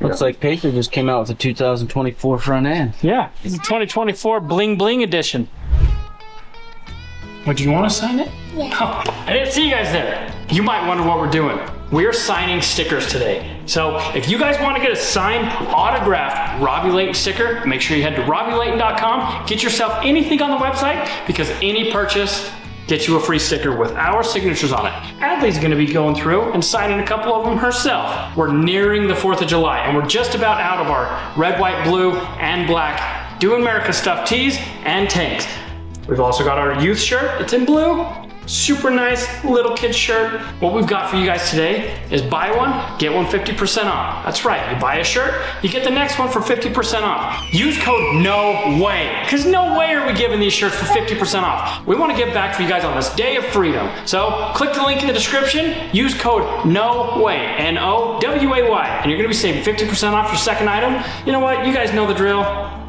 Looks like Pacer just came out with a 2024 front end. Yeah, it's a 2024 Bling Bling edition. What, do you want to sign it? Yeah. Oh, I didn't see you guys there. You might wonder what we're doing. We're signing stickers today. So if you guys want to get a signed, autographed Robbie Layton sticker, make sure you head to RobbieLayton.com. Get yourself anything on the website, because any purchase gets you a free sticker with our signatures on it. Adley's gonna be going through and signing a couple of them herself. We're nearing the 4th of July, and we're just about out of our red, white, blue, and black Do America stuff tees and tanks. We've also got our youth shirt. It's in blue. Super nice little kid shirt. What we've got for you guys today is buy one, get one 50% off. That's right, you buy a shirt, you get the next one for 50% off. Use code NOWAY, because no way are we giving these shirts for 50% off. We want to give back for you guys on this day of freedom. So click the link in the description, use code NOWAY, N-O-W-A-Y, and you're gonna be saving 50% off your second item. You know what, you guys know the drill.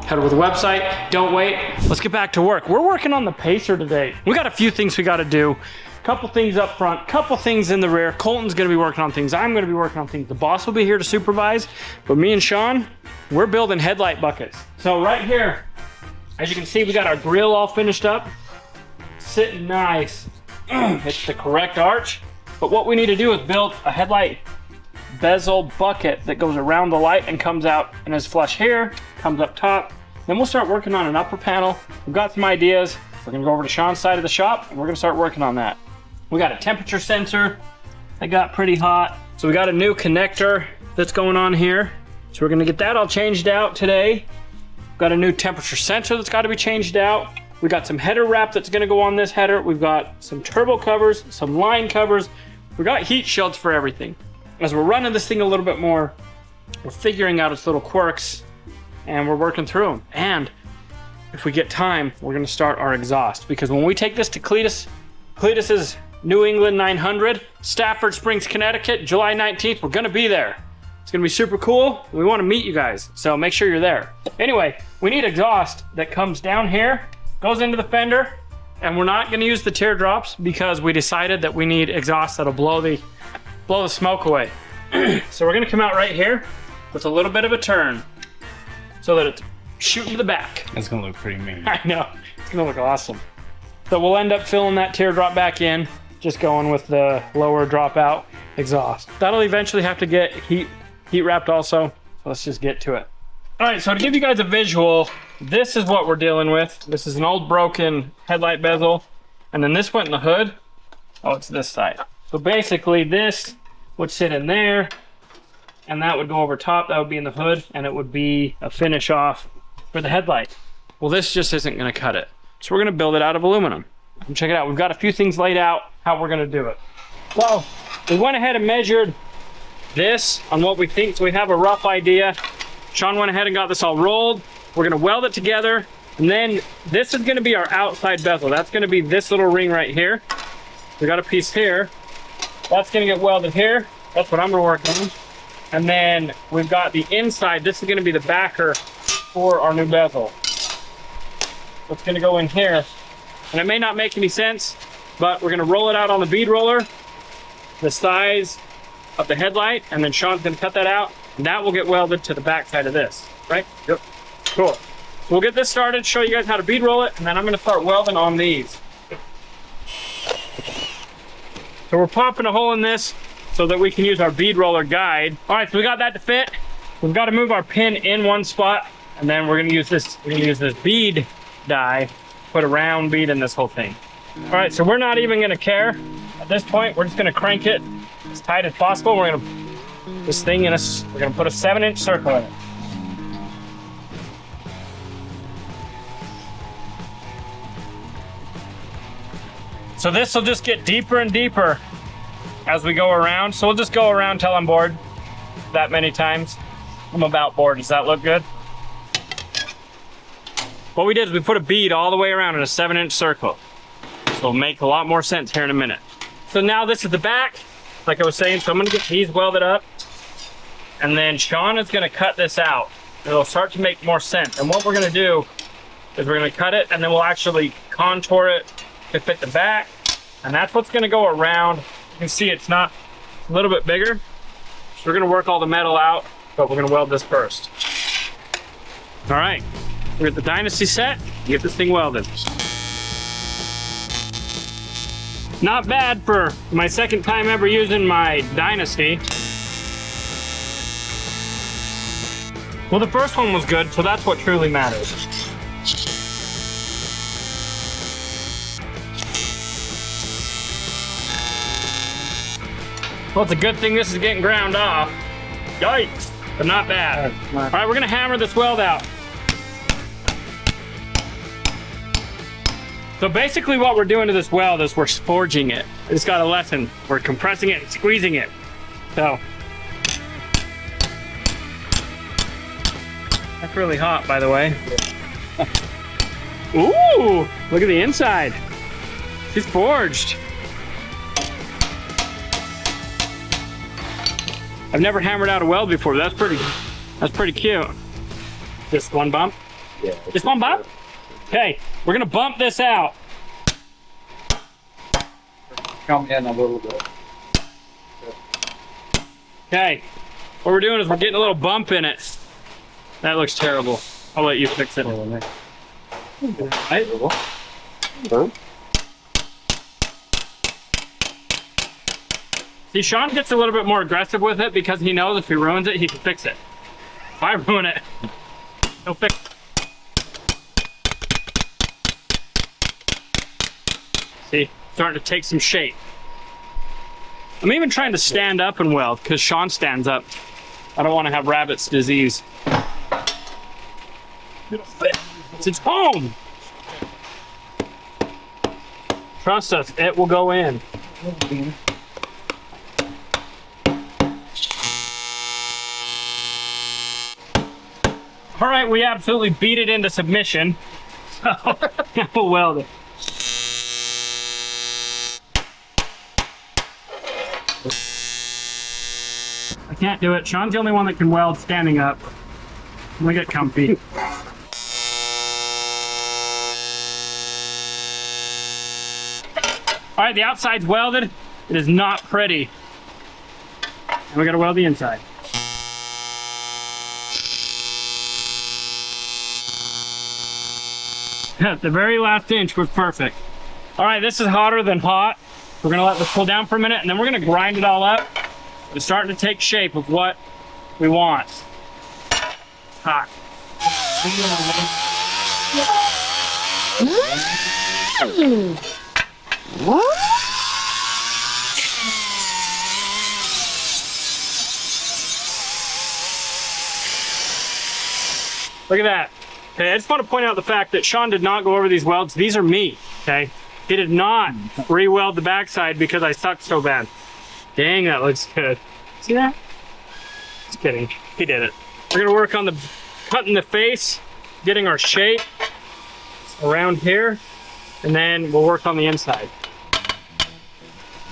Head over to the website, don't wait. Let's get back to work. We're working on the Pacer today. We got a few things we gotta do. Couple things up front, couple things in the rear. Colton's gonna be working on things. I'm gonna be working on things. The boss will be here to supervise, but me and Sean, we're building headlight buckets. So right here, as you can see, we got our grill all finished up. Sitting nice. It's the correct arch. But what we need to do is build a headlight bezel bucket that goes around the light and comes out and is flush here, comes up top. Then we'll start working on an upper panel. We've got some ideas. We're gonna go over to Sean's side of the shop and we're gonna start working on that. We got a temperature sensor that got pretty hot. So we got a new connector that's going on here. So we're gonna get that all changed out today. We've got a new temperature sensor that's gotta be changed out. We got some header wrap that's gonna go on this header. We've got some turbo covers, some line covers. We got heat shields for everything. As we're running this thing a little bit more, we're figuring out its little quirks and we're working through them. And if we get time, we're gonna start our exhaust, because when we take this to Cletus's New England 900, Stafford Springs, Connecticut, July 19th, we're gonna be there. It's gonna be super cool. We wanna meet you guys, so make sure you're there. Anyway, we need exhaust that comes down here, goes into the fender, and we're not gonna use the teardrops because we decided that we need exhaust that'll blow the smoke away. So we're gonna come out right here with a little bit of a turn so that it's shooting to the back. That's gonna look pretty mean. I know, it's gonna look awesome. So we'll end up filling that teardrop back in, just going with the lower dropout exhaust. That'll eventually have to get heat wrapped also, so let's just get to it. All right, so to give you guys a visual, this is what we're dealing with. This is an old broken headlight bezel, and then this went in the hood. Oh, it's this side. So basically this would sit in there, and that would go over top. That would be in the hood, and it would be a finish off for the headlight. Well, this just isn't gonna cut it. So we're gonna build it out of aluminum. And check it out, we've got a few things laid out how we're gonna do it. So we went ahead and measured this on what we think, so we have a rough idea. Sean went ahead and got this all rolled. We're gonna weld it together, and then this is gonna be our outside bezel. That's gonna be this little ring right here. We got a piece here. That's gonna get welded here. That's what I'm gonna work on. And then we've got the inside. This is gonna be the backer for our new bezel. So it's gonna go in here. And it may not make any sense, but we're gonna roll it out on the bead roller, the size of the headlight, and then Sean's gonna cut that out, and that will get welded to the back side of this, right? Yep. Cool. So we'll get this started, show you guys how to bead roll it, and then I'm gonna start welding on these. So we're popping a hole in this so that we can use our bead roller guide. All right, so we got that to fit. We've got to move our pin in one spot, and then we're gonna use this bead die, put a round bead in this whole thing. All right, so we're not even gonna care. At this point, we're just gonna crank it as tight as possible. We're gonna we're gonna put a 7-inch circle in it. So this will just get deeper and deeper as we go around. So we'll just go around till I'm bored that many times. I'm about bored. Does that look good? What we did is we put a bead all the way around in a 7-inch circle. So it'll make a lot more sense here in a minute. So now this is the back, like I was saying. So I'm gonna get these welded up, and then Sean is gonna cut this out. It'll start to make more sense. And what we're gonna do is we're gonna cut it, and then we'll actually contour it to fit the back, and that's what's gonna go around. You can see it's a little bit bigger. So we're gonna work all the metal out but we're gonna weld this first. All right, we got the Dynasty set. Get this thing welded. Not bad for my second time ever using my Dynasty. Well, the first one was good, so that's what truly matters. Well, it's a good thing this is getting ground off. Yikes, but not bad. All right, we're gonna hammer this weld out. So basically what we're doing to this weld is we're forging it. It's got a lesson. We're compressing it and squeezing it. So. That's really hot, by the way. Ooh, look at the inside. She's forged. I've never hammered out a weld before. That's pretty cute. Just one bump? Yeah. Just one bump? Okay, we're gonna bump this out. Come in a little bit. Okay, what we're doing is we're getting a little bump in it. That looks terrible. I'll let you fix it. Right? See, Sean gets a little bit more aggressive with it because he knows if he ruins it, he can fix it. If I ruin it, he'll fix it. See, starting to take some shape. I'm even trying to stand up and weld because Sean stands up. I don't want to have rabbit's disease. It's home. Trust us, it will go in. All right, we absolutely beat it into submission. So now we'll weld it. I can't do it. Sean's the only one that can weld standing up. I'm gonna get comfy. All right, the outside's welded. It is not pretty. And we gotta weld the inside. The very last inch was perfect. All right, this is hotter than hot. We're gonna let this cool down for a minute and then we're gonna grind it all up. It's starting to take shape of what we want. Hot. Look at that. Okay, I just want to point out the fact that Sean did not go over these welds. These are me, okay? He did not re-weld the backside because I sucked so bad. Dang, that looks good. See that? Just kidding. He did it. We're gonna work on the cutting the face, getting our shape around here, and then we'll work on the inside.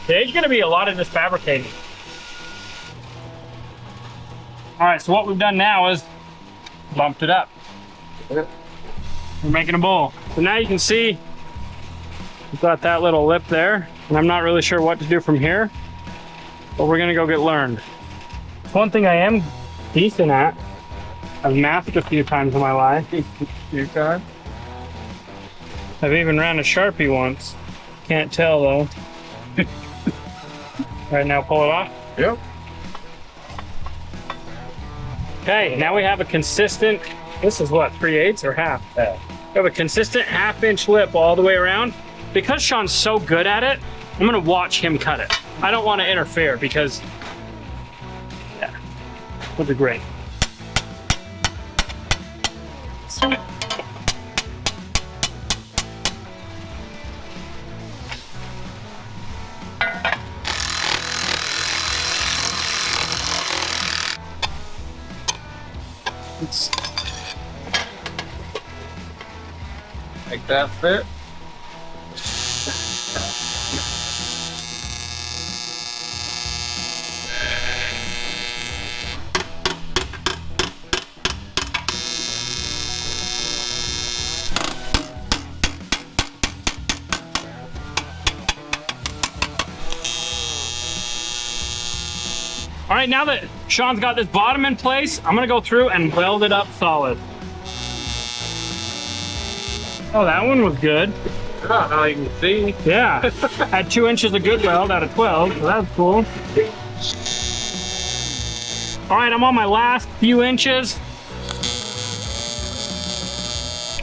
Today's gonna be a lot of this fabricating. All right, so what we've done now is bumped it up. We're making a bowl. So now you can see we've got that little lip there, and I'm not really sure what to do from here, but we're gonna go get learned. One thing I am decent at, I've mathed a few times in my life. Few times? I've even ran a Sharpie once. Can't tell though. All right, now pull it off. Yep. Okay, now we have a consistent, this is what, 3/8 or half? We have a consistent 1/2 inch lip all the way around. Because Sean's so good at it, I'm gonna watch him cut it. I don't wanna interfere because, yeah, would be great. Make that fit. All All right, now that Sean's got this bottom in place, I'm gonna go through and weld it up solid. Oh, that one was good. Oh, now you can see. Yeah, had 2 inches of good weld out of 12, so that's cool. All right, I'm on my last few inches.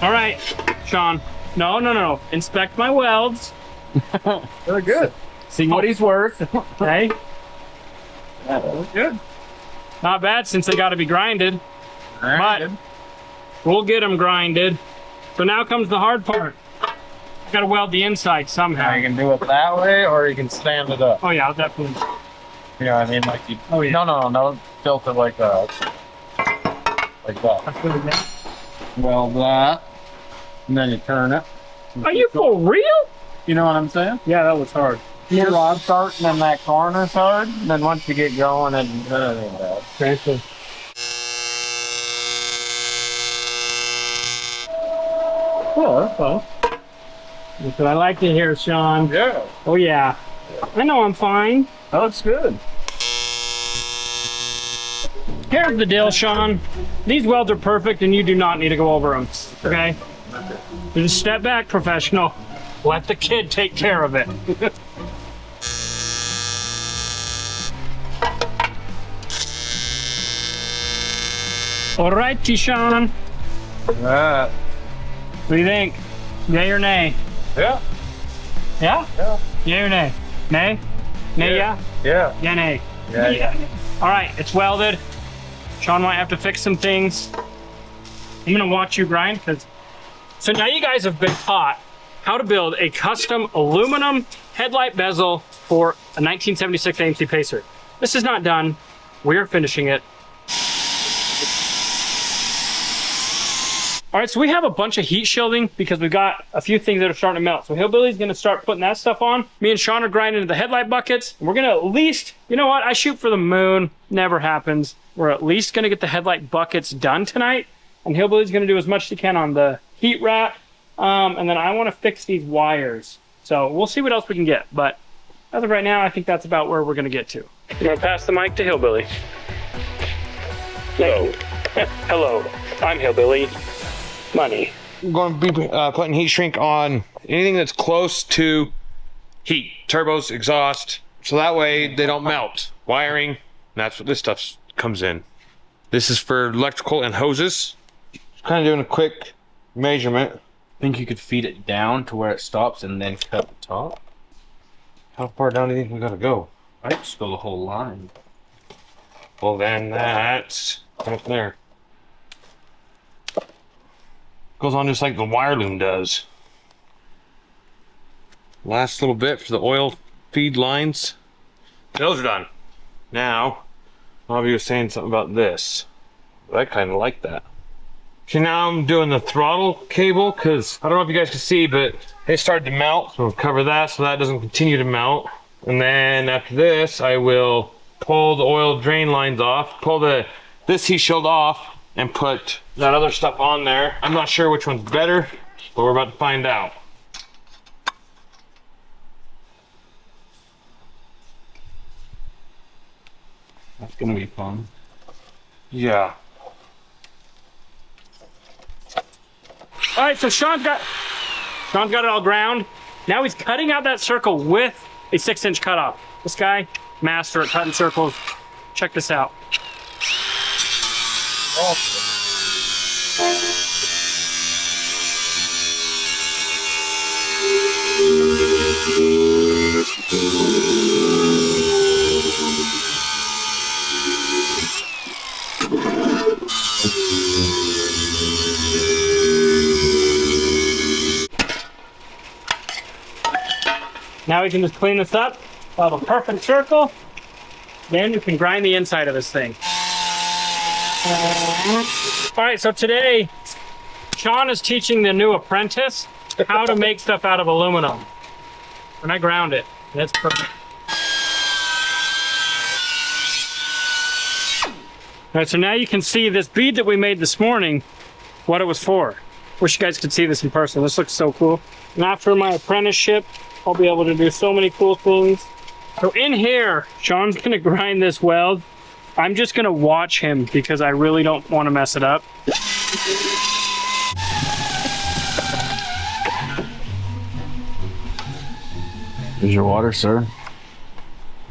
All right, Sean. No. Inspect my welds. They're good. See what he's worth. Okay. Yeah, that was good. Not bad since they got to be grinded, but we'll get them grinded. So now comes the hard part. Got to weld the inside somehow. Now you can do it that way, or you can stand it up. Oh yeah, I'll definitely. You know what I mean? Like you. Oh yeah. No. Tilt it like that. Like that. That's really nice. Weld that, and then you turn it. Are you for real? You know what I'm saying? Yeah, that was hard. Your rod starting in that corner's hard, and then once you get going, it ain't bad. Okay, so. Oh, that's fun. That's what I like to hear, Sean. Yeah. Oh yeah. I know I'm fine. That looks good. Here's the deal, Sean. These welds are perfect and you do not need to go over them, okay? Just step back, professional. Let the kid take care of it. Alrighty, Sean. Alright. What do you think? Yay or nay? Yeah. Yeah? Yeah. Yay or nay? Nay? Nay, yeah? Yeah. Yeah, nay. Yeah. All right, it's welded. Sean might have to fix some things. I'm gonna watch you grind so now you guys have been taught how to build a custom aluminum headlight bezel for a 1976 AMC Pacer. This is not done. We're finishing it. All right, so we have a bunch of heat shielding because we've got a few things that are starting to melt. So Hillbilly's gonna start putting that stuff on. Me and Sean are grinding the headlight buckets. And we're gonna at least, you know what? I shoot for the moon, never happens. We're at least gonna get the headlight buckets done tonight. And Hillbilly's gonna do as much as he can on the heat wrap. And then I wanna fix these wires. So we'll see what else we can get. But as of right now, I think that's about where we're gonna get to. I'm gonna pass the mic to Hillbilly. Hello. Hello, I'm Hillbilly. Money. I'm going to be putting heat shrink on anything that's close to heat, turbos, exhaust, so that way they don't melt. Wiring, that's what this stuff comes in. This is for electrical and hoses. Just kind of doing a quick measurement. Think you could feed it down to where it stops and then cut the top? How far down do you think we gotta go? I'd just go the whole line. Well, then that's up there. Goes on just like the wire loom does. Last little bit for the oil feed lines. Those are done. Now, Bobby was saying something about this. I kind of like that. Okay, now I'm doing the throttle cable because I don't know if you guys can see, but it started to melt. So we'll cover that so that doesn't continue to melt. And then after this, I will pull the oil drain lines off, pull this heat shield off, and put that other stuff on there. I'm not sure which one's better, but we're about to find out. That's gonna be fun. Yeah. All right, so Sean's got it all ground. Now he's cutting out that circle with a 6-inch cutoff. This guy, master at cutting circles. Check this out. Now we can just clean this up. We'll have a perfect circle. Then we can grind the inside of this thing. All right, so today, Sean is teaching the new apprentice how to make stuff out of aluminum. And I ground it. That's perfect. All right, so now you can see this bead that we made this morning, what it was for. Wish you guys could see this in person. This looks so cool. And after my apprenticeship, I'll be able to do so many cool things. So in here, Sean's gonna grind this weld I'm just gonna watch him because I really don't want to mess it up. Here's your water, sir.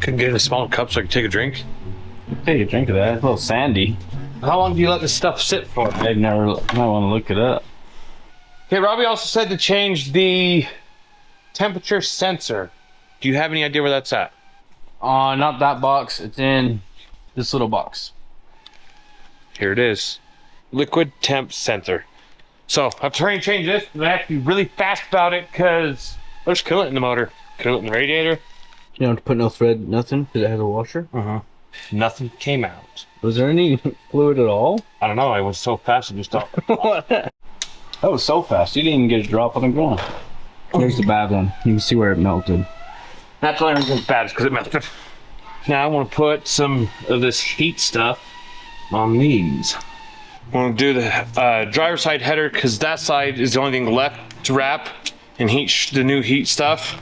Couldn't get in a small cup so I could take a drink. Take a drink of that. It's a little sandy. How long do you let this stuff sit for? I might want to look it up. Okay, Robbie also said to change the temperature sensor. Do you have any idea where that's at? Not that box. It's in this little box. Here it is. Liquid temp sensor. So I've tried to change this, but I have to be really fast about it because there's coolant in the motor. Coolant in the radiator. You don't have to put no thread, nothing, because it has a washer. Nothing came out. Was there any fluid at all? I don't know, I was so fast I just stopped. That was so fast. You didn't even get a drop on the ground. Here's the bad one. You can see where it melted. That's why everything's bad, is because it melted. Now I want to put some of this heat stuff on these. I want to do the driver's side header because that side is the only thing left to wrap and heat the new heat stuff.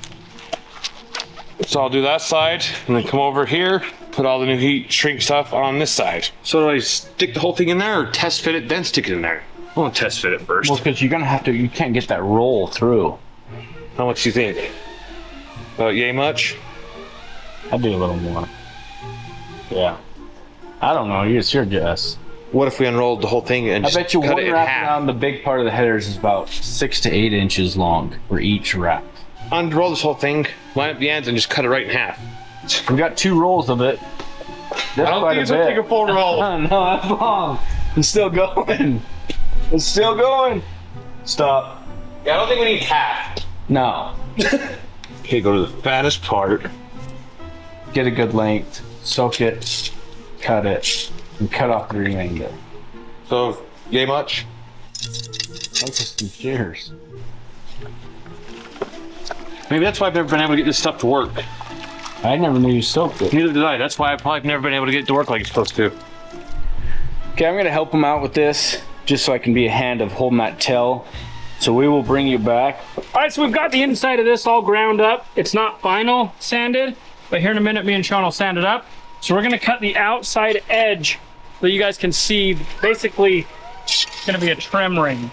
So I'll do that side and then come over here, put all the new heat shrink stuff on this side. So do I stick the whole thing in there or test fit it, then stick it in there? I want to test fit it first. Well, because you're going to have to, you can't get that roll through. How much do you think? About yay much? I'd do a little more. Yeah. I don't know. It's your guess. What if we unrolled the whole thing and I just bet you cut one it in wrap half? around the big part of the headers is about 6 to 8 inches long for each wrap. Unroll this whole thing, line up the ends, and just cut it right in half. We got 2 rolls of it. That's I don't think it's gonna take a full roll. No, that's long. It's still going. It's still going. Stop. Yeah, I don't think we need half. No. Okay, go to the fattest part. Get a good length. Soak it. Cut it. And cut off the remainder. So, yay much? That's just some shears. Maybe that's why I've never been able to get this stuff to work. I never knew you soaked it. Neither did I. That's why I've probably never been able to get it to work like it's supposed to. Okay, I'm gonna help him out with this, just so I can be a hand of holding that tail. So we will bring you back. All right, so we've got the inside of this all ground up. It's not final sanded, but here in a minute, me and Sean will sand it up. So we're gonna cut the outside edge so you guys can see. Basically, it's gonna be a trim ring.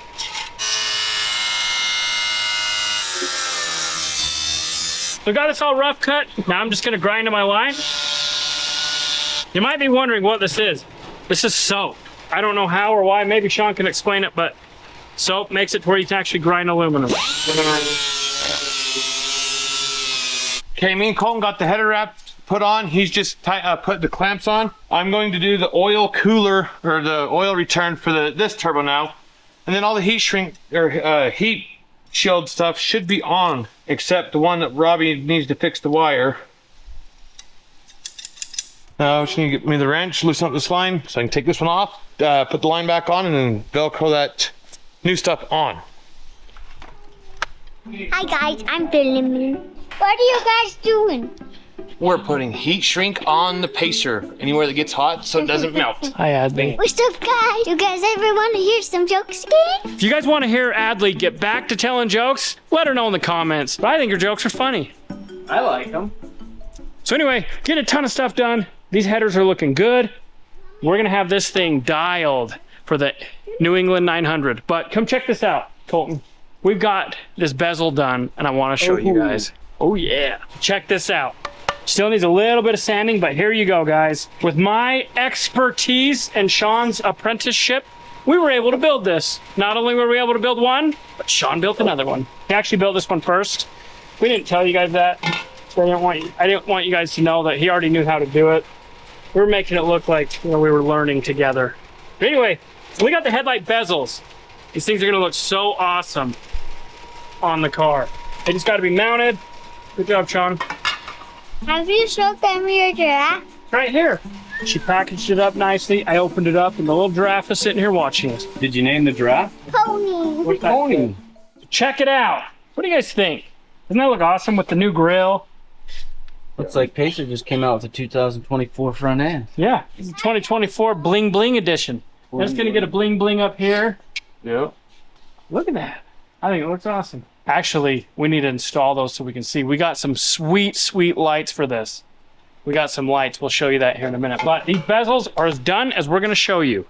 So got this all rough cut. Now I'm just gonna grind to my line. You might be wondering what this is. This is soap. I don't know how or why. Maybe Sean can explain it, but soap makes it to where you can actually grind aluminum. Okay, me and Colton got the header wrap put on. He's just put the clamps on. I'm going to do the oil cooler or the oil return for this turbo now. And then all the heat shrink or heat shield stuff should be on, except the one that Robbie needs to fix the wire. Now, just need to get me the wrench, loosen up this line so I can take this one off, put the line back on, and then Velcro that new stuff on. Hi guys, I'm filming. What are you guys doing? We're putting heat shrink on the pacer anywhere that gets hot so it doesn't melt. Hi, Adley. What's up guys? You guys ever want to hear some jokes again? If you guys want to hear Adley get back to telling jokes, let her know in the comments. But I think her jokes are funny. I like them. So anyway, get a ton of stuff done. These headers are looking good. We're gonna have this thing dialed for the New England 900. But come check this out, Colton. We've got this bezel done, and I want to show you guys. Oh yeah, check this out. Still needs a little bit of sanding, but here you go, guys. With my expertise and Sean's apprenticeship, we were able to build this. Not only were we able to build one, but Sean built another one. He actually built this one first. We didn't tell you guys that. I didn't want you guys to know that he already knew how to do it. We were making it look like, you know, we were learning together. But anyway, so we got the headlight bezels. These things are gonna look so awesome on the car. They just gotta be mounted. Good job, Sean. Have you showed them your giraffe? Right here. She packaged it up nicely. I opened it up, and the little giraffe is sitting here watching us. Did you name the giraffe? Pony. What's that? Pony. Check it out. What do you guys think? Doesn't that look awesome with the new grill? Looks like Pacer just came out with a 2024 front end. Yeah, it's the 2024 Bling Bling edition. I'm just gonna get a bling bling up here. Yep. Look at that. I think it looks awesome. Actually, we need to install those so we can see. We got some sweet, sweet lights for this. we got some lights. We'll show you that here in a minute. But these bezels are as done as we're gonna show you.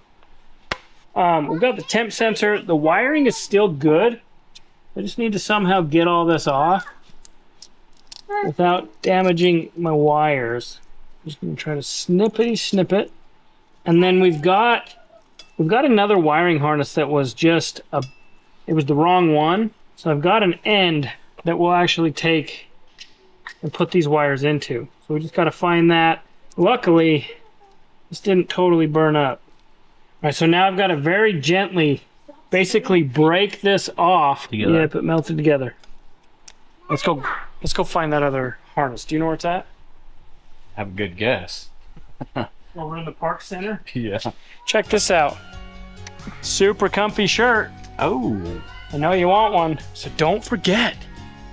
We've got the temp sensor. The wiring is still good. I just need to somehow get all this off without damaging my wires. I'm just gonna try to snip it. And then we've got another wiring harness that was just it was the wrong one. So I've got an end that we'll actually take and put these wires into. So we just got to find that. Luckily, this didn't totally burn up. All right, so now I've got to very gently basically break this off. Yep, it melted together. Let's go find that other harness. Do you know where it's at? Have a good guess. Over in the park center. Yeah. Check this out. Super comfy shirt. Oh. I know you want one, so don't forget.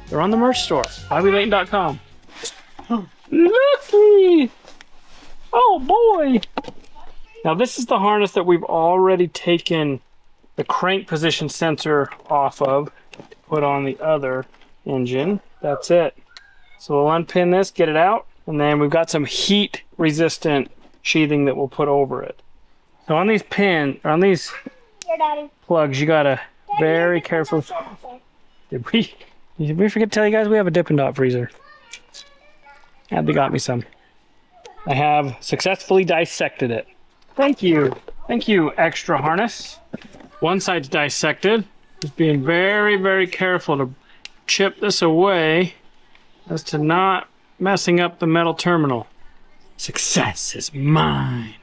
They're on the merch store, BobbyLayton.com. Lucky! Oh boy! Now this is the harness that we've already taken the crank position sensor off of to put on the other engine. That's it. So we'll unpin this, get it out, and then we've got some heat resistant sheathing that we'll put over it. So on these plugs, you gotta very careful. Did we forget to tell you guys we have a Dippin' Dot freezer? And they got me some. I have successfully dissected it. Thank you. Thank you, extra harness. One side's dissected. Just being very, very careful to chip this away as to not messing up the metal terminal. Success is mine.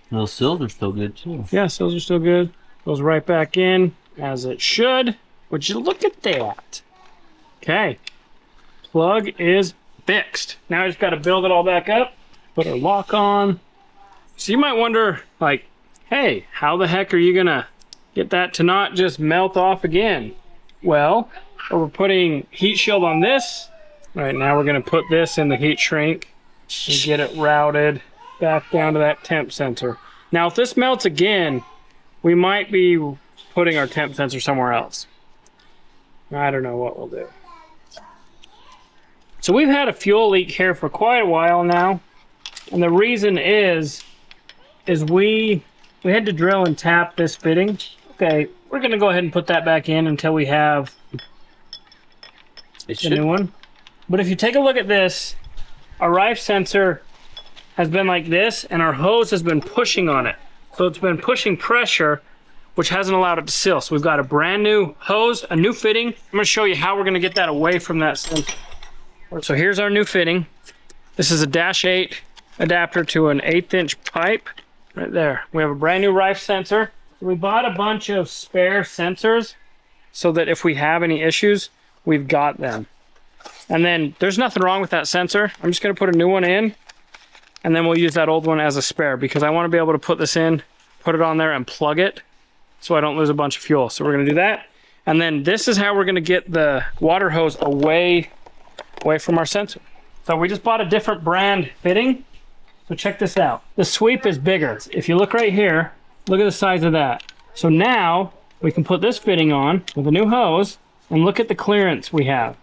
Those sills are still good too. Yeah, sills are still good. Goes right back in as it should. Would you look at that? Okay. Plug is fixed. Now I just got to build it all back up. Put our lock on. So you might wonder, like, hey, how the heck are you gonna get that to not just melt off again? Well, we're putting heat shield on this. All right, now we're gonna put this in the heat shrink and get it routed back down to that temp sensor. Now, if this melts again, we might be putting our temp sensor somewhere else. I don't know what we'll do. So we've had a fuel leak here for quite a while now. And the reason is we had to drill and tap this fitting. Okay, we're gonna go ahead and put that back in until we have the new one. But if you take a look at this, our rife sensor has been like this and our hose has been pushing on it. So it's been pushing pressure, which hasn't allowed it to seal. So we've got a brand new hose, a new fitting. I'm gonna show you how we're gonna get that away from that sensor. So here's our new fitting. This is a -8 adapter to an 1/8 inch pipe right there. We have a brand new rife sensor. We bought a bunch of spare sensors so that if we have any issues, we've got them. And then there's nothing wrong with that sensor. I'm just gonna put a new one in and then we'll use that old one as a spare because I wanna be able to put this in, put it on there and plug it so I don't lose a bunch of fuel. So we're gonna do that. And then this is how we're gonna get the water hose away from our sensor. So we just bought a different brand fitting. So check this out. The sweep is bigger. If you look right here, look at the size of that. So now we can put this fitting on with a new hose and look at the clearance we have.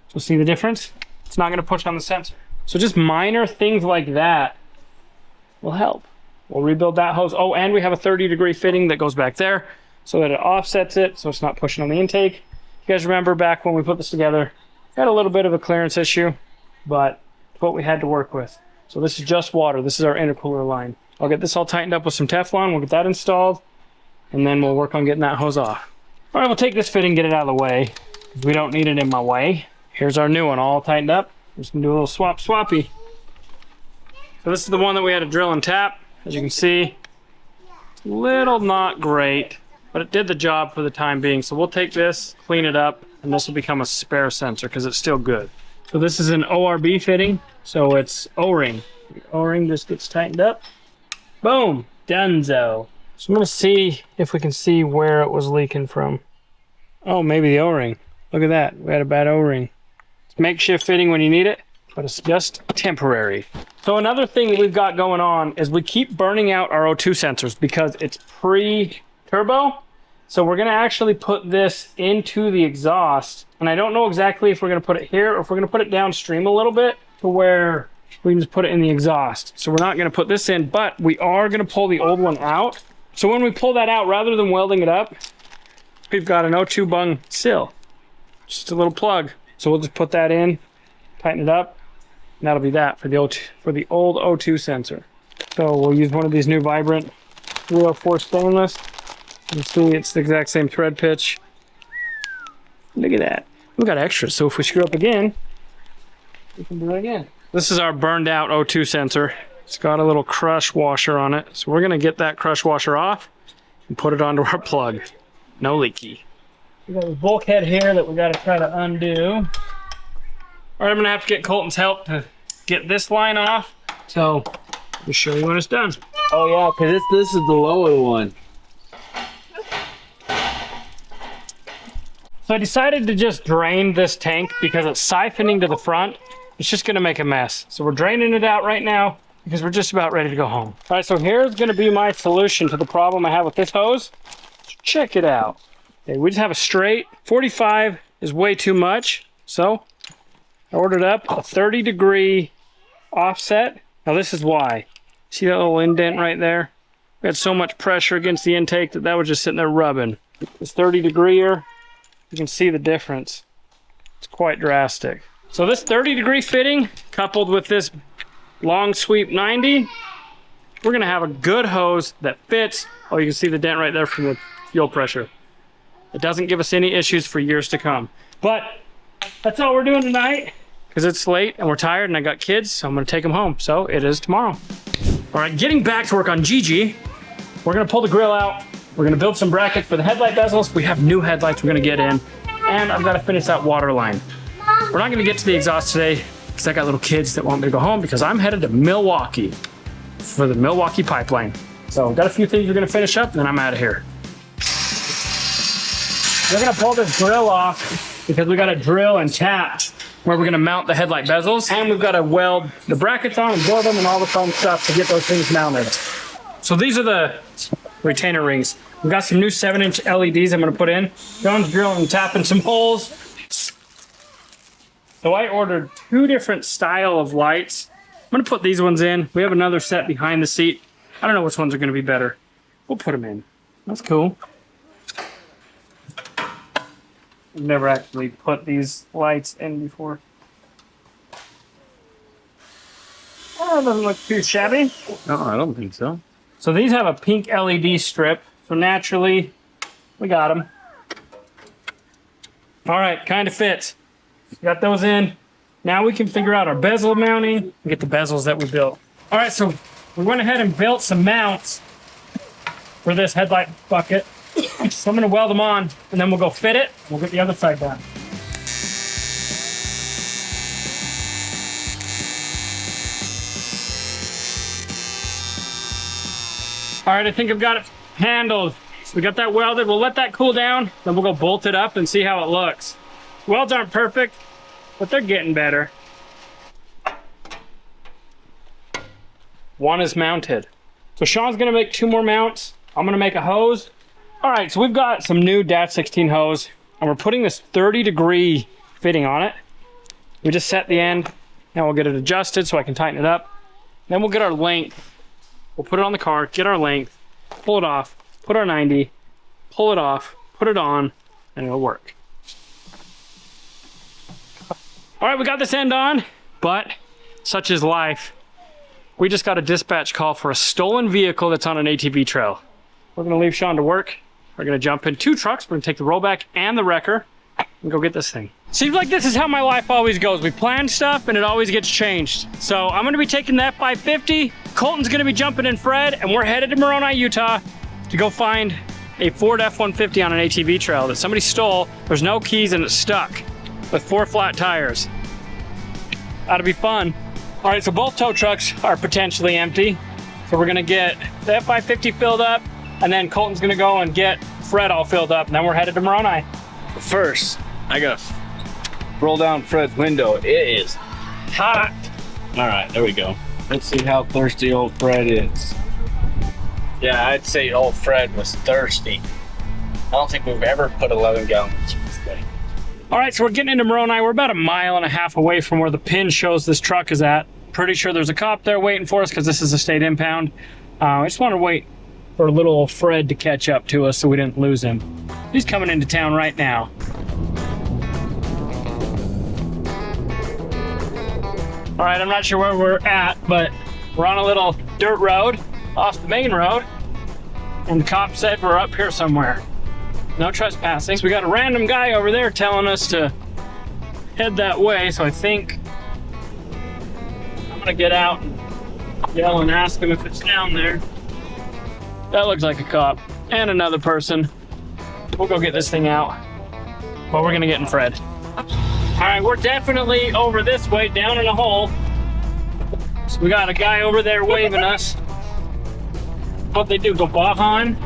So see the difference? It's not gonna push on the sensor. So just minor things like that will help. We'll rebuild that hose. Oh, and we have a 30-degree fitting that goes back there so that it offsets it so it's not pushing on the intake. You guys remember back when we put this together, had a little bit of a clearance issue, but it's what we had to work with. So this is just water. This is our intercooler line. I'll get this all tightened up with some Teflon. We'll get that installed, and then we'll work on getting that hose off. All right, we'll take this fitting, get it out of the way, because we don't need it in my way. Here's our new one, all tightened up. We're just gonna do a little swappy. So this is the one that we had to drill and tap. As you can see, little not great, but it did the job for the time being. So we'll take this, clean it up, and this will become a spare sensor because it's still good. So this is an ORB fitting, so it's O-ring. The O-ring just gets tightened up. Boom, donezo. So I'm gonna see if we can see where it was leaking from. Oh, maybe the O-ring. Look at that, we had a bad O-ring. It's makeshift fitting when you need it, but it's just temporary. So another thing that we've got going on is we keep burning out our O2 sensors because it's pre-turbo. So we're gonna actually put this into the exhaust. And I don't know exactly if we're gonna put it here or if we're gonna put it downstream a little bit to where we can just put it in the exhaust. So we're not gonna put this in, but we are gonna pull the old one out. So when we pull that out, rather than welding it up, we've got an O2 bung seal. Just a little plug. So we'll just put that in, tighten it up, and that'll be that for the old O2 sensor. So we'll use one of these new Vibrant 304 stainless. You see it's the exact same thread pitch. Look at that. We got extras, so if we screw up again, we can do it again. This is our burned out O2 sensor. It's got a little crush washer on it. So we're gonna get that crush washer off and put it onto our plug. No leaky. We got a bulkhead here that we gotta try to undo. All right, I'm gonna have to get Colton's help to get this line off. So I'll show you when it's done. Oh yeah, because this is the lower one. So I decided to just drain this tank because it's siphoning to the front. It's just gonna make a mess. So we're draining it out right now because we're just about ready to go home. All right, so here's gonna be my solution to the problem I have with this hose. Check it out. Okay, we just have a straight. 45 is way too much. So I ordered up a 30-degree offset. Now this is why. See that little indent right there? We had so much pressure against the intake that was just sitting there rubbing. This 30-degreer, you can see the difference. It's quite drastic. So this 30-degree fitting, coupled with this long sweep 90, we're gonna have a good hose that fits. Oh, you can see the dent right there from the fuel pressure. It doesn't give us any issues for years to come. But that's all we're doing tonight because it's late and we're tired and I got kids, so I'm gonna take them home. So it is tomorrow. All right, getting back to work on Gigi. We're gonna pull the grill out. We're gonna build some brackets for the headlight bezels. We have new headlights we're gonna get in. And I've gotta finish that water line. We're not gonna get to the exhaust today because I got little kids that want me to go home because I'm headed to Milwaukee for the Milwaukee pipeline. So I've got a few things we're gonna finish up and then I'm out of here. We're gonna pull this grill off because we gotta drill and tap where we're gonna mount the headlight bezels. And we've gotta weld the brackets on and build them and all the fun stuff to get those things mounted. So these are the retainer rings. We've got some new 7-inch LEDs I'm gonna put in. John's drilling and tapping some holes. So I ordered 2 different style of lights. I'm gonna put these ones in. We have another set behind the seat. I don't know which ones are gonna be better. We'll put them in. That's cool. I've never actually put these lights in before. Oh, it doesn't look too shabby. No, I don't think so. So these have a pink LED strip. So naturally, we got them. All right, kind of fits. Got those in. Now we can figure out our bezel mounting and get the bezels that we built. All right, so we went ahead and built some mounts for this headlight bucket. So I'm gonna weld them on and then we'll go fit it. We'll get the other side done. All right, I think I've got it handled. So we got that welded. We'll let that cool down. Then we'll go bolt it up and see how it looks. Welds aren't perfect, but they're getting better. One is mounted. So Sean's gonna make 2 more mounts. I'm gonna make a hose. All right, so we've got some new -16 hose and we're putting this 30-degree fitting on it. We just set the end and we'll get it adjusted so I can tighten it up. Then we'll get our length. We'll put it on the car, get our length, pull it off, put our 90, pull it off, put it on, and it'll work. All right, we got this end on, but such is life. We just got a dispatch call for a stolen vehicle that's on an ATV trail. We're gonna leave Sean to work. We're gonna jump in 2 trucks. We're gonna take the rollback and the wrecker and go get this thing. Seems like this is how my life always goes. We plan stuff and it always gets changed. So I'm gonna be taking the F550. Colton's gonna be jumping in Fred and we're headed to Moroni, Utah to go find a Ford F-150 on an ATV trail that somebody stole. There's no keys and it's stuck with 4 flat tires. That'll be fun. All right, so both tow trucks are potentially empty. So we're gonna get the F550 filled up and then Colton's gonna go and get Fred all filled up and then we're headed to Moroni. First, I gotta roll down Fred's window. It is hot. All right, there we go. Let's see how thirsty old Fred is. Yeah, I'd say old Fred was thirsty. I don't think we've ever put 11 gallons in this thing. All right, so we're getting into Moroni. We're about 1.5 miles away from where the pin shows this truck is at. Pretty sure there's a cop there waiting for us because this is a state impound. I just want to wait for little old Fred to catch up to us so we didn't lose him. He's coming into town right now. All right, I'm not sure where we're at, but we're on a little dirt road off the main road, and the cop said we're up here somewhere. No trespassing. So we got a random guy over there telling us to head that way, so I think I'm gonna get out and yell and ask him if it's down there. That looks like a cop and another person. We'll go get this thing out, but we're gonna get in Fred. All right, we're definitely over this way, down in a hole. So we got a guy over there waving us. What'd they do, go behind?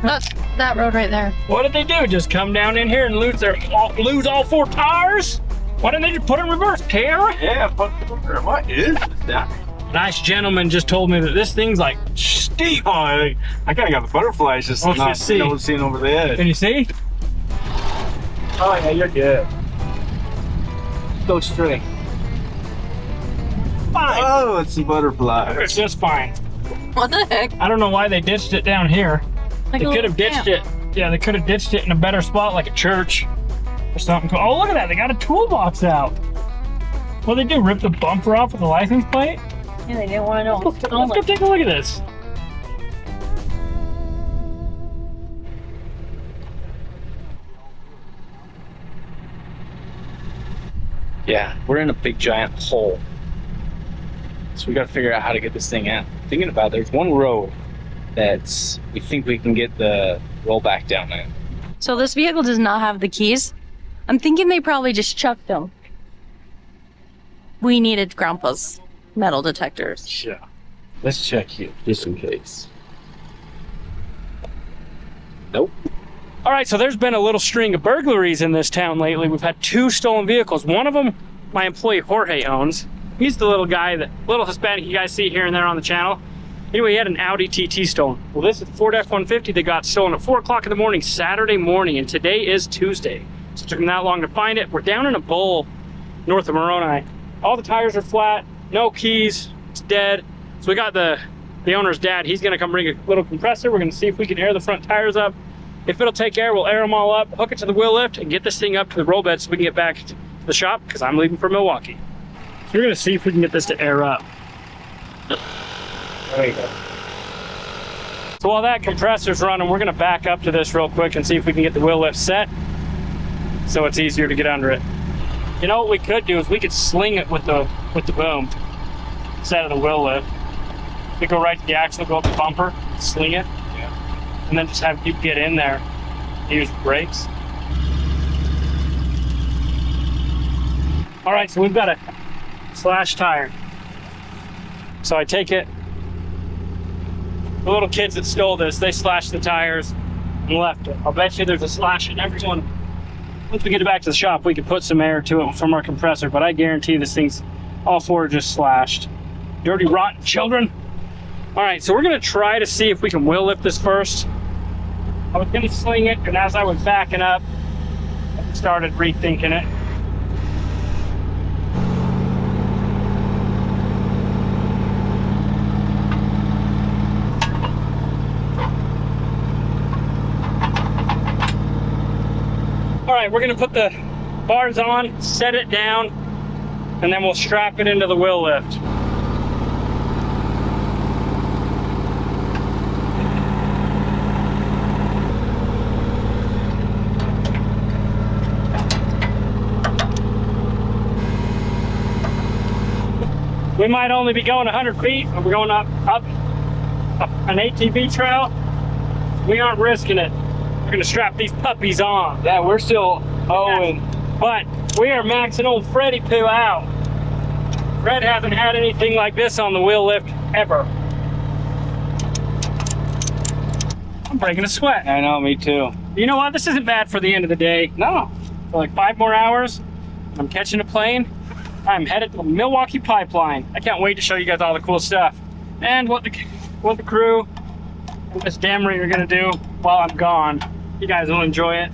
That's that road right there. What did they do, just come down in here and lose all 4 tires? Why didn't they just put it in reverse, Tara? Yeah, what is that? Nice gentleman just told me that this thing's like steep. Oh, I kind of got the butterflies just Oh, not you see. seeing over the edge. Can you see? Oh yeah, you're good. Go straight. Fine. Oh, it's a butterfly. It's just fine. What the heck? I don't know why they ditched it down here. Like They a could have little ditched it. Yeah, they could have ditched it in a better spot, like a church or something. Oh, look at that. They got a toolbox out. What did they do? Rip the bumper off with the license plate? camp. Yeah, they didn't want to know. Let's go take a look at this. Yeah, we're in a big giant hole. So we got to figure out how to get this thing out. Thinking about it, there's one road that's we think we can get the rollback down there. So this vehicle does not have the keys. I'm thinking they probably just chucked them. We needed Grandpa's metal detectors. Yeah. Let's check here just in case. Nope. All right, so there's been a little string of burglaries in this town lately. We've had 2 stolen vehicles. One of them, my employee Jorge owns. He's the little guy, that little Hispanic you guys see here and there on the channel. Anyway, he had an Audi TT stolen. Well, this is a Ford F-150 that got stolen at 4 o'clock in the morning, Saturday morning, and today is Tuesday. So it took him that long to find it. We're down in a bowl north of Moroni. All the tires are flat, no keys, it's dead. So we got the owner's dad. He's gonna come bring a little compressor. We're gonna see if we can air the front tires up. If it'll take air, we'll air them all up, hook it to the wheel lift, and get this thing up to the roll bed so we can get back to the shop, because I'm leaving for Milwaukee. So we're gonna see if we can get this to air up. There you go. So while that compressor's running, we're gonna back up to this real quick and see if we can get the wheel lift set so it's easier to get under it. You know what we could do is we could sling it with the boom instead of the wheel lift. We go right to the axle, go up the bumper, sling it, and then just have you get in there, use brakes. All right, so we've got a slash tire. So I take it, the little kids that stole this, they slashed the tires and left it. I'll bet you there's a slash in every one. Once we get it back to the shop, we can put some air to it from our compressor, but I guarantee this thing's all 4 are just slashed. Dirty, rotten children. All right, so we're gonna try to see if we can wheel lift this first. I was gonna sling it, and as I was backing up, I started rethinking it. All right, we're gonna put the bars on, set it down, and then we'll strap it into the wheel lift. We might only be going 100 feet, but we're going up an ATV trail. We aren't risking it. We're gonna strap these puppies on. Yeah, we're still owing. But we are maxing old Freddy Poo out. Fred hasn't had anything like this on the wheel lift ever. I'm breaking a sweat. I know, me too. You know what? This isn't bad for the end of the day. No. For like 5 more hours, I'm catching a plane. I'm headed to the Milwaukee pipeline. I can't wait to show you guys all the cool stuff and what the crew and this Damry are gonna do while I'm gone. You guys will enjoy it.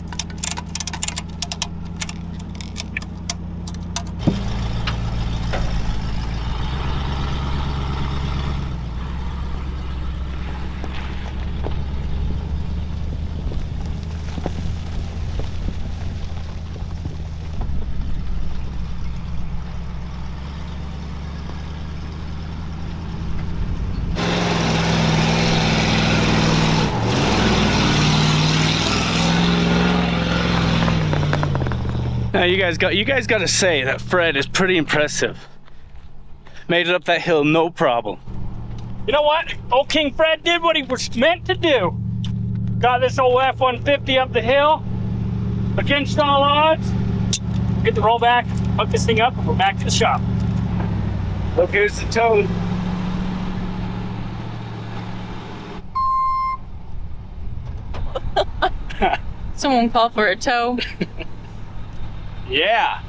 Now you guys got to say that Fred is pretty impressive. Made it up that hill, no problem. You know what? Old King Fred did what he was meant to do. Got this old F-150 up the hill. Against all odds. Get the rollback, hook this thing up, and we're back to the shop. Look, here's the toad. Someone call for a tow. Yeah.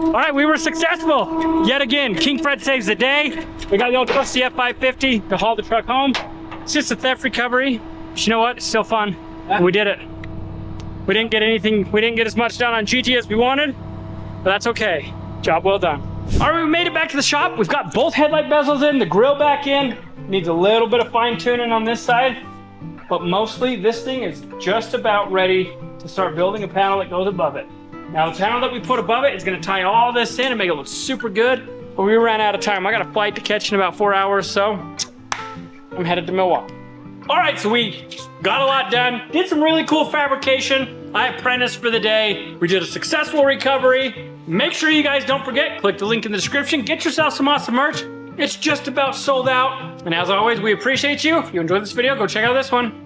All right, we were successful. Yet again, King Fred saves the day. We got the old trusty F550 to haul the truck home. It's just a theft recovery. But you know what? It's still fun. We did it. We didn't get anything, we didn't get as much done on GT as we wanted, but that's okay. Job well done. All right, we made it back to the shop. We've got both headlight bezels in, the grill back in. Needs a little bit of fine tuning on this side, but mostly this thing is just about ready to start building a panel that goes above it. Now the panel that we put above it is gonna tie all this in and make it look super good, but we ran out of time. I got a flight to catch in about 4 hours, so I'm headed to Milwaukee. All right, so we got a lot done, did some really cool fabrication. I apprenticed for the day. We did a successful recovery. Make sure you guys don't forget, click the link in the description, get yourself some awesome merch. It's just about sold out. And as always, we appreciate you. If you enjoyed this video, go check out this one.